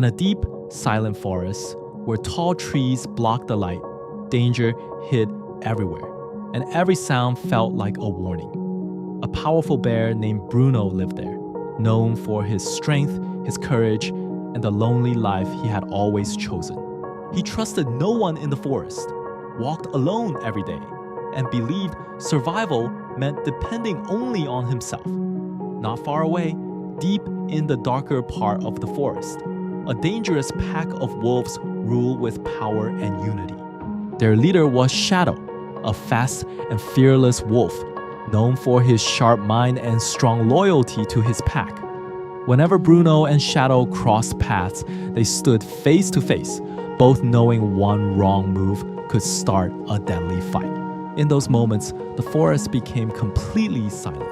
In a deep, silent forest, where tall trees blocked the light, danger hid everywhere, and every sound felt like a warning. A powerful bear named Bruno lived there, known for his strength, his courage, and the lonely life he had always chosen. He trusted no one in the forest, walked alone every day, and believed survival meant depending only on himself. Not far away, deep in the darker part of the forest, a dangerous pack of wolves ruled with power and unity. Their leader was Shadow, a fast and fearless wolf, known for his sharp mind and strong loyalty to his pack. Whenever Bruno and Shadow crossed paths, they stood face to face, both knowing one wrong move could start a deadly fight. In those moments, the forest became completely silent,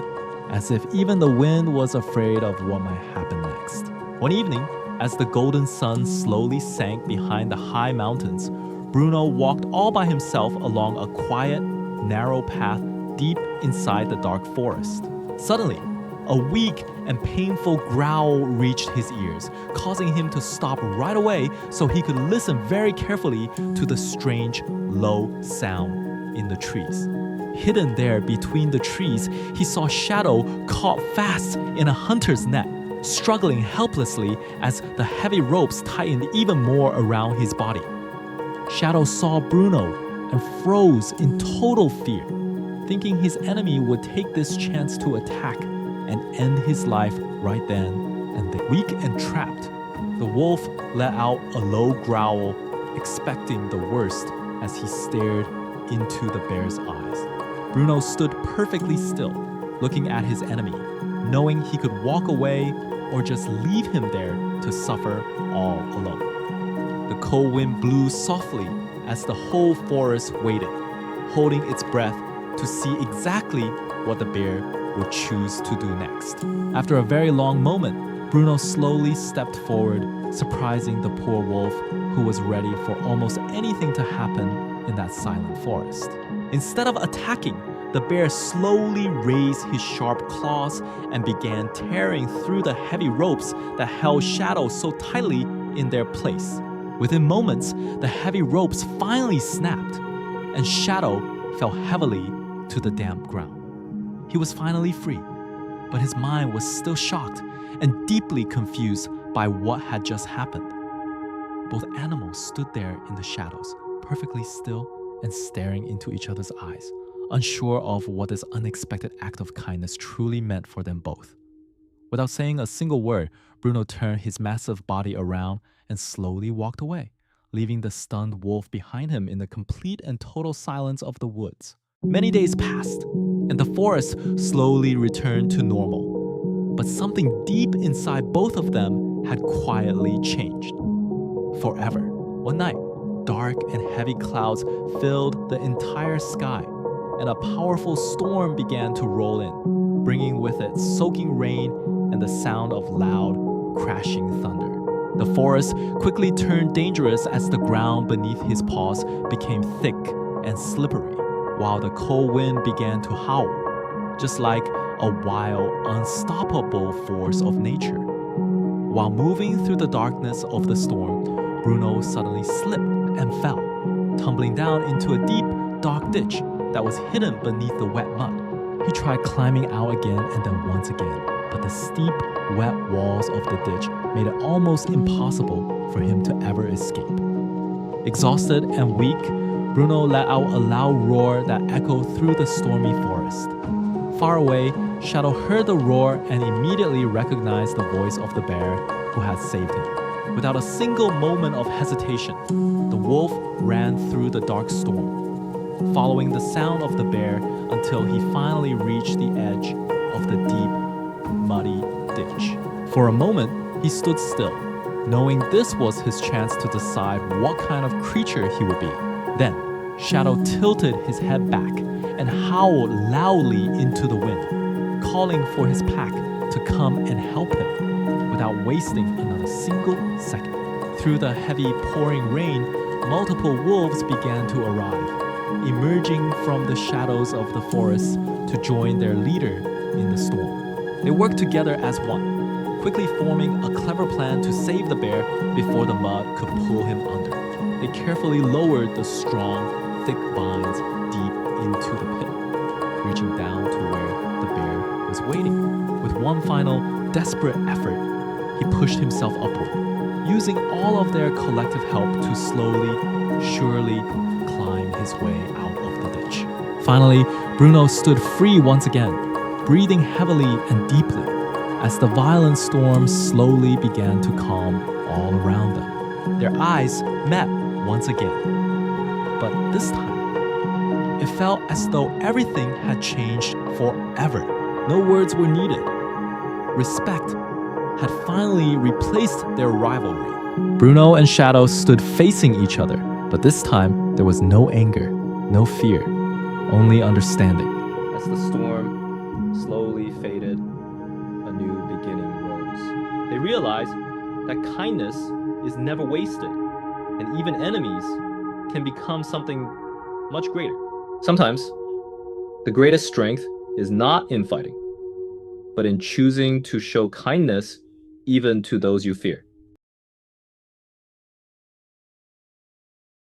as if even the wind was afraid of what might happen next. One evening, as the golden sun slowly sank behind the high mountains, Bruno walked all by himself along a quiet, narrow path deep inside the dark forest. Suddenly, a weak and painful growl reached his ears, causing him to stop right away so he could listen very carefully to the strange, low sound in the trees. Hidden there between the trees, he saw Shadow caught fast in a hunter's net, struggling helplessly as the heavy ropes tightened even more around his body. Shadow saw Bruno and froze in total fear, thinking his enemy would take this chance to attack and end his life right then and there. Weak and trapped, the wolf let out a low growl, expecting the worst as he stared into the bear's eyes. Bruno stood perfectly still, looking at his enemy, knowing he could walk away or just leave him there to suffer all alone. The cold wind blew softly as the whole forest waited, holding its breath to see exactly what the bear would choose to do next. After a very long moment, Bruno slowly stepped forward, surprising the poor wolf who was ready for almost anything to happen in that silent forest. Instead of attacking, the bear slowly raised his sharp claws and began tearing through the heavy ropes that held Shadow so tightly in their place. Within moments, the heavy ropes finally snapped, and Shadow fell heavily to the damp ground. He was finally free, but his mind was still shocked and deeply confused by what had just happened. Both animals stood there in the shadows, perfectly still and staring into each other's eyes, unsure of what this unexpected act of kindness truly meant for them both. Without saying a single word, Bruno turned his massive body around and slowly walked away, leaving the stunned wolf behind him in the complete and total silence of the woods. Many days passed, and the forest slowly returned to normal. But something deep inside both of them had quietly changed. Forever. One night, dark and heavy clouds filled the entire sky, and a powerful storm began to roll in, bringing with it soaking rain and the sound of loud, crashing thunder. The forest quickly turned dangerous as the ground beneath his paws became thick and slippery, while the cold wind began to howl, just like a wild, unstoppable force of nature. While moving through the darkness of the storm, Bruno suddenly slipped and fell, tumbling down into a deep, dark ditch that was hidden beneath the wet mud. He tried climbing out again and then once again, but the steep, wet walls of the ditch made it almost impossible for him to ever escape. Exhausted and weak, Bruno let out a loud roar that echoed through the stormy forest. Far away, Shadow heard the roar and immediately recognized the voice of the bear who had saved him. Without a single moment of hesitation, the wolf ran through the dark storm, following the sound of the bear until he finally reached the edge of the deep, muddy ditch. For a moment, he stood still, knowing this was his chance to decide what kind of creature he would be. Then, Shadow tilted his head back and howled loudly into the wind, calling for his pack to come and help him without wasting another single second. Through the heavy pouring rain, multiple wolves began to arrive, emerging from the shadows of the forest to join their leader in the storm. They worked together as one, quickly forming a clever plan to save the bear before the mud could pull him under. They carefully lowered the strong, thick vines deep into the pit, reaching down to where the bear was waiting. With one final, desperate effort, he pushed himself upward, using all of their collective help to slowly, surely climb his way out of the ditch. Finally, Bruno stood free once again, breathing heavily and deeply as the violent storm slowly began to calm all around them. Their eyes met once again. But this time, it felt as though everything had changed forever. No words were needed. Respect had finally replaced their rivalry. Bruno and Shadow stood facing each other, but this time there was no anger, no fear, only understanding. As the storm slowly faded, a new beginning rose. They realized that kindness is never wasted, and even enemies can become something much greater. Sometimes, the greatest strength is not in fighting, but in choosing to show kindness even to those you fear.